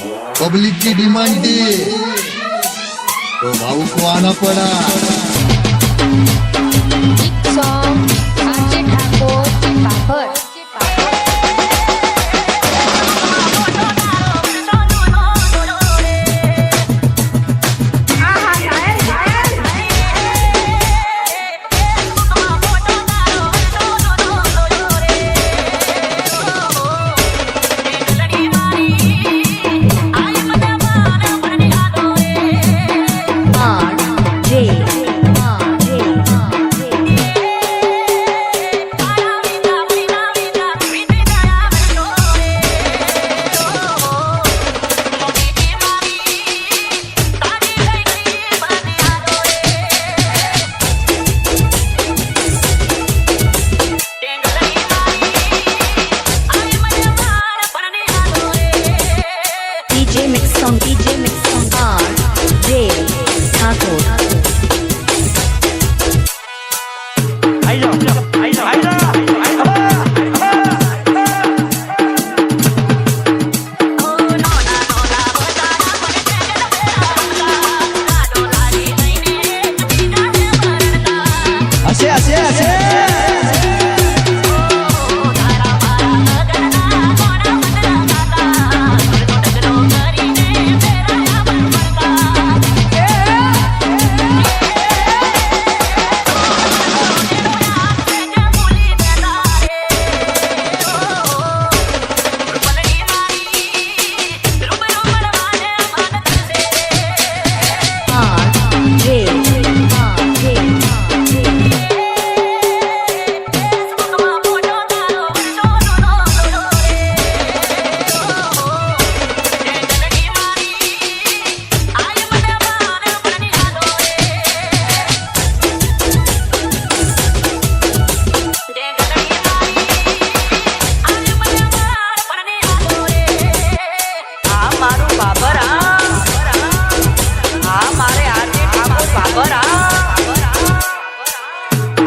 Public की demand थी तो भाऊ को आना पड़ा। सॉन्ग आरजे ठाकुर पापड़। DJ mix song RJ Thakur.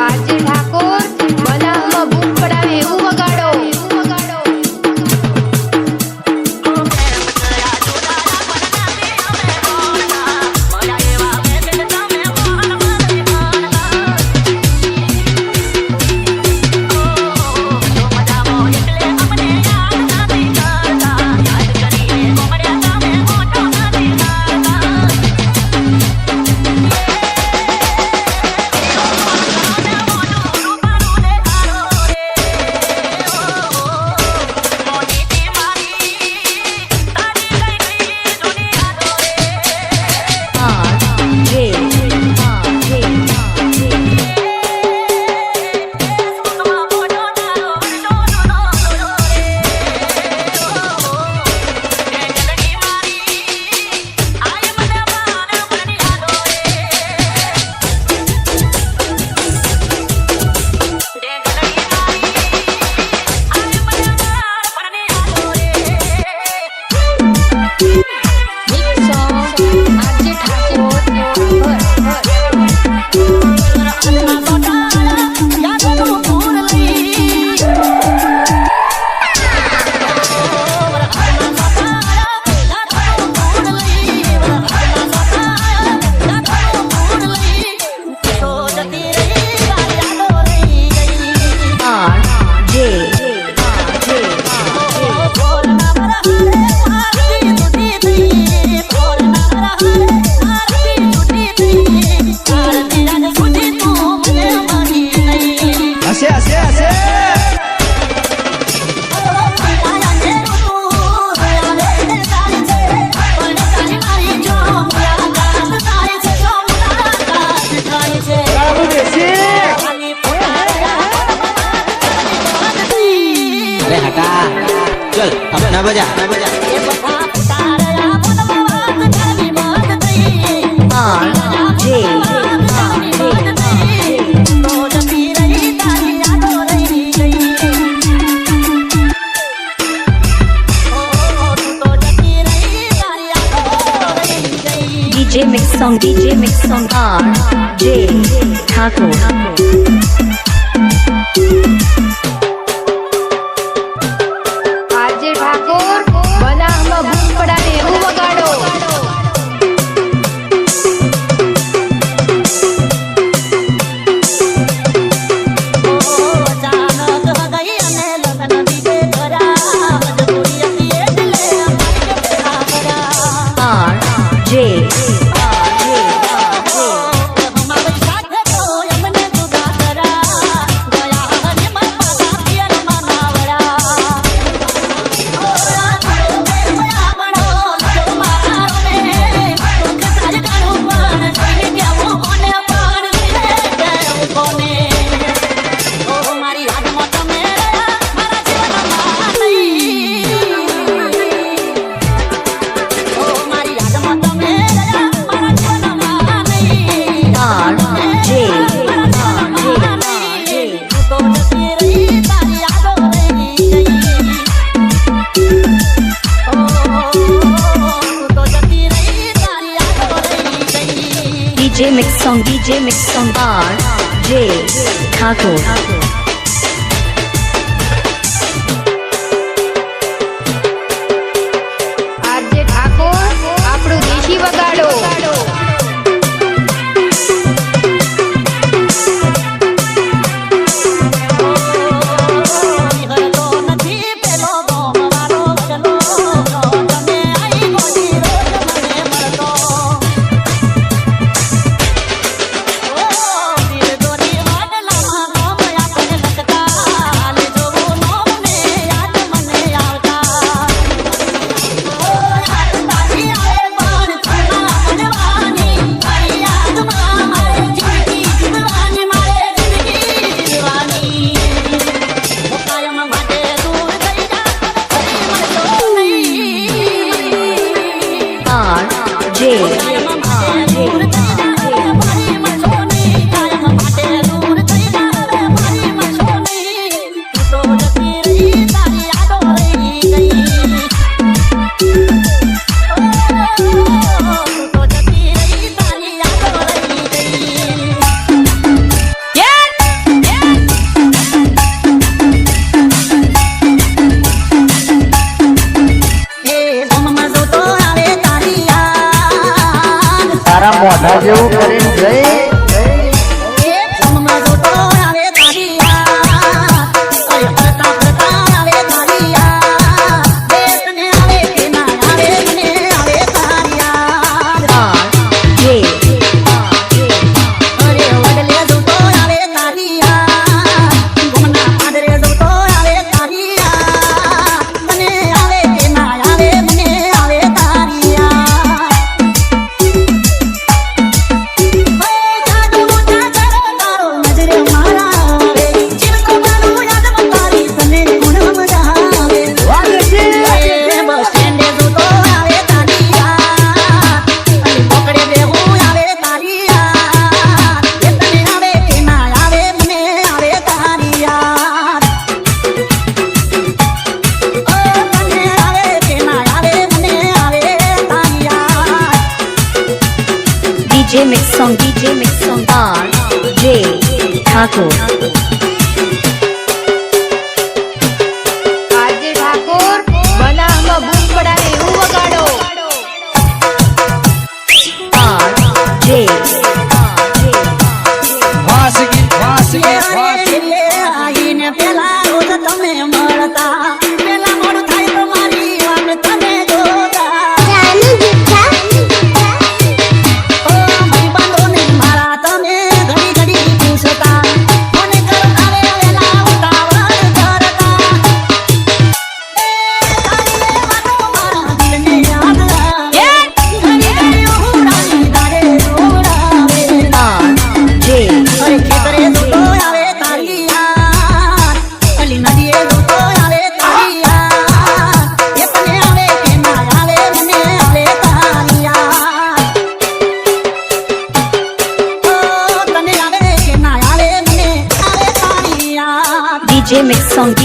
RJ Thakur बनावમાં બૂમ પડાવે એવું વગાડો। चल अब ना बजा DJ mix song RJ Thakur. RJ Thakur बनावમાં બૂમ પડાવે એવું DJ Mix Song R.J. Thakur. RJ Thakor આપણું દેશી વગાડો મોઢા જેવું કરીને જઈ DJ Mix Song R.J. Thakur. RJ Thakor બનાવમાં બૂમ પડાવે એવું વગાડો R.J. વાસગી વાસગી વાસગી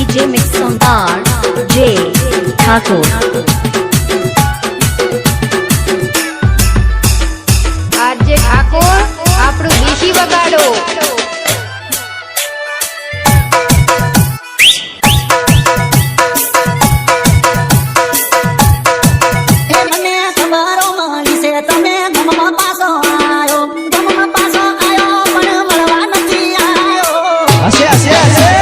DJ Mix Song R.J. Thakur. RJ Thakor આપણું દેશી વગાડો હશે હશે હશે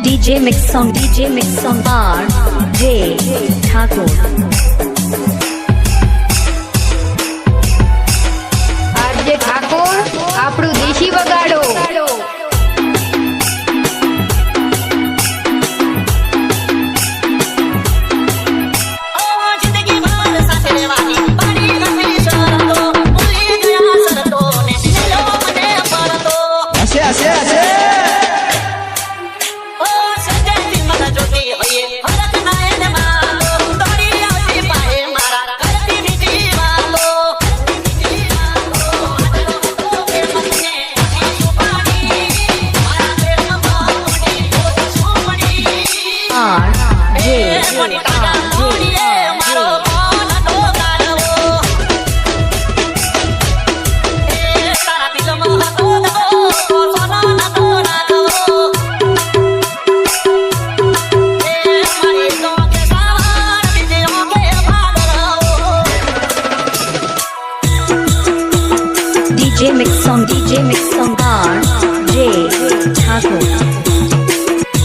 DJ Mix Song RJ Thakur. RJ Thakor આપણું દેશી વગાડો. DJ Mix Song RJ Thakur.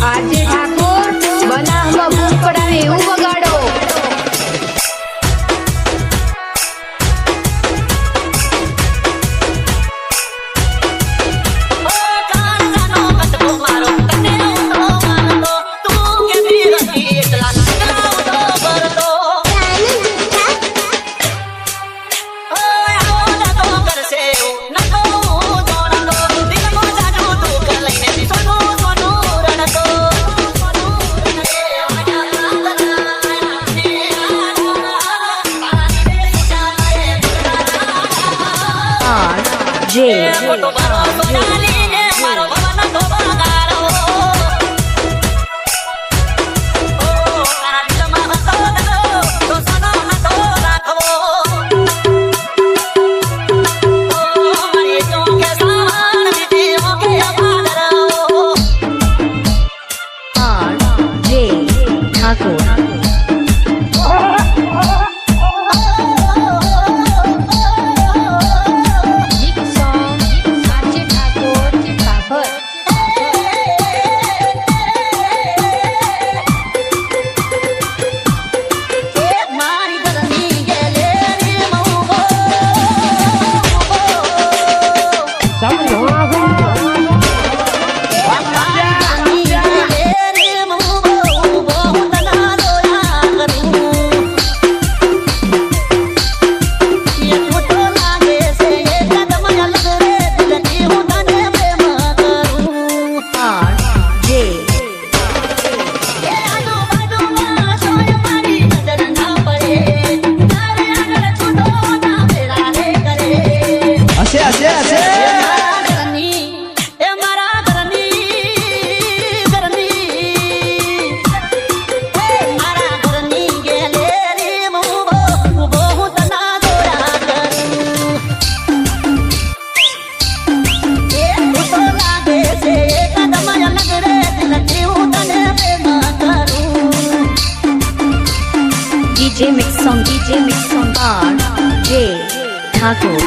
RJ Thakor બનાવમાં બૂમ પડાવે એવું વગાડો. DJ Mix Song RJ Thakur.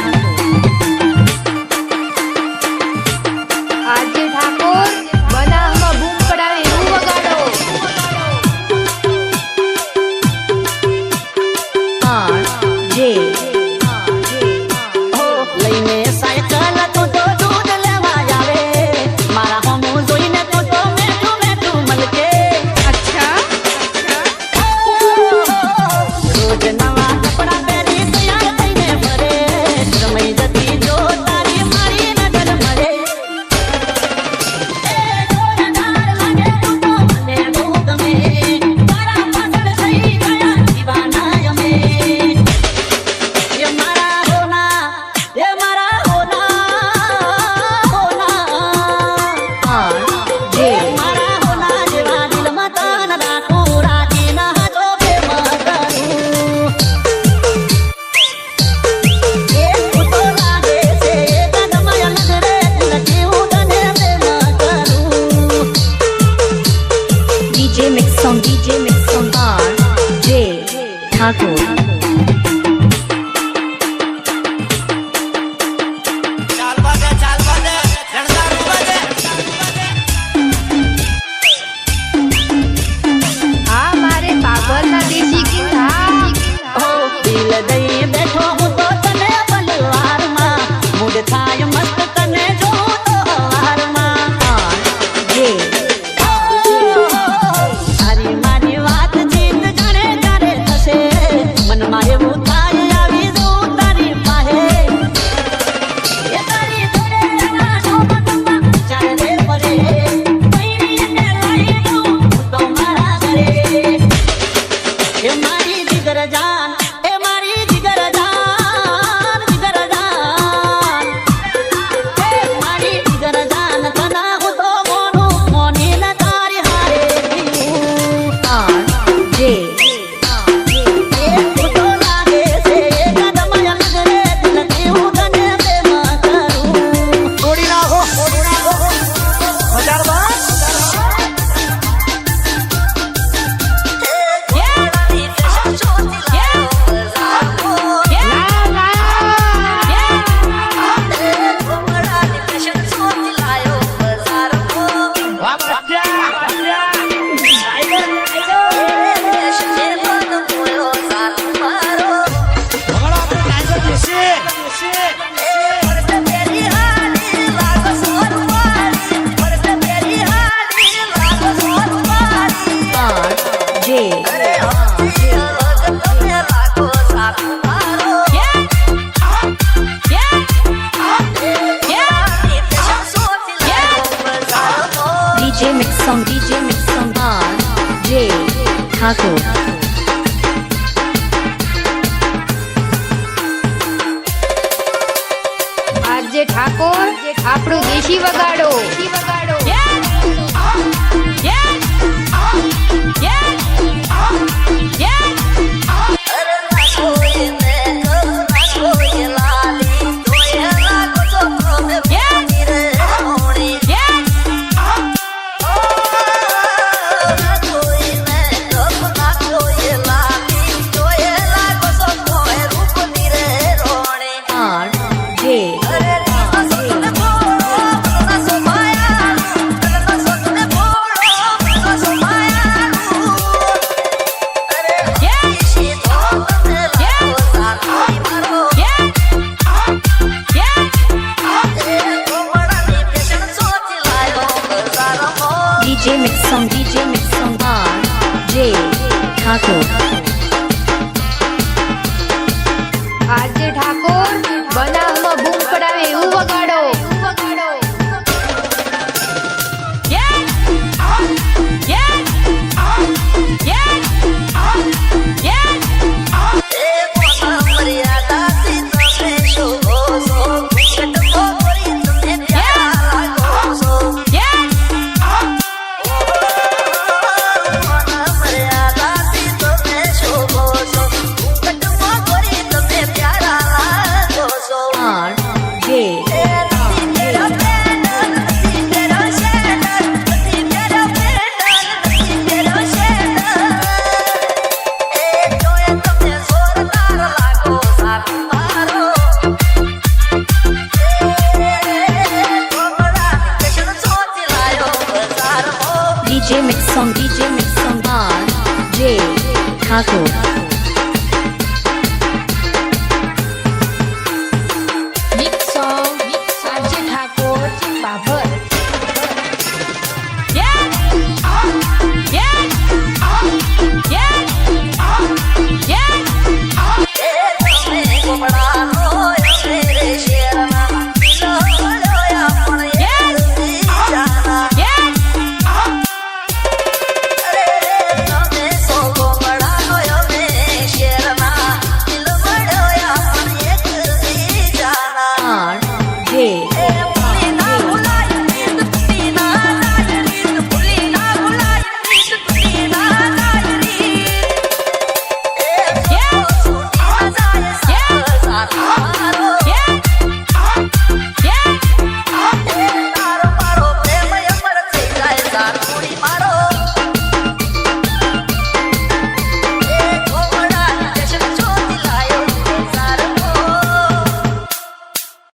RJ Thakor બનાવમાં બૂમ પડાવે એવું વગાડો. RJ લઈને સાયકલ તો દૂધ લેવા આવે મારા હોમું જોઈને તો મેઠું મેઠું મલકે. અચ્છા રોજ નવા કપડા પહેરી તૈયાર થઈને ફરે સમય જતી જો તારી મારી નજર મળે. જોરદાર લાગે તું તો મને બહુ ગમે તારા પાછળ થઈ ગયા દીવાના અમે. ये मारा होना RJ मारा होना जेवा दिल मतान રાખું રાજી ના જો પ્રેમ કરું. એ તો લાગે છે કદમ અલગ રે દિલથી હું તને પ્રેમ કરું. DJ Mix Song RJ Thakur. DJ Mix Song R.J. Thakur. RJ Thakor આપણું દેશી વગાડો DJ Mix Song R.J. Thakur. RJ Thakor બનાવમાં બૂમ પડાવે એવું વગાડો DJ Mix Song R.J. Thakur.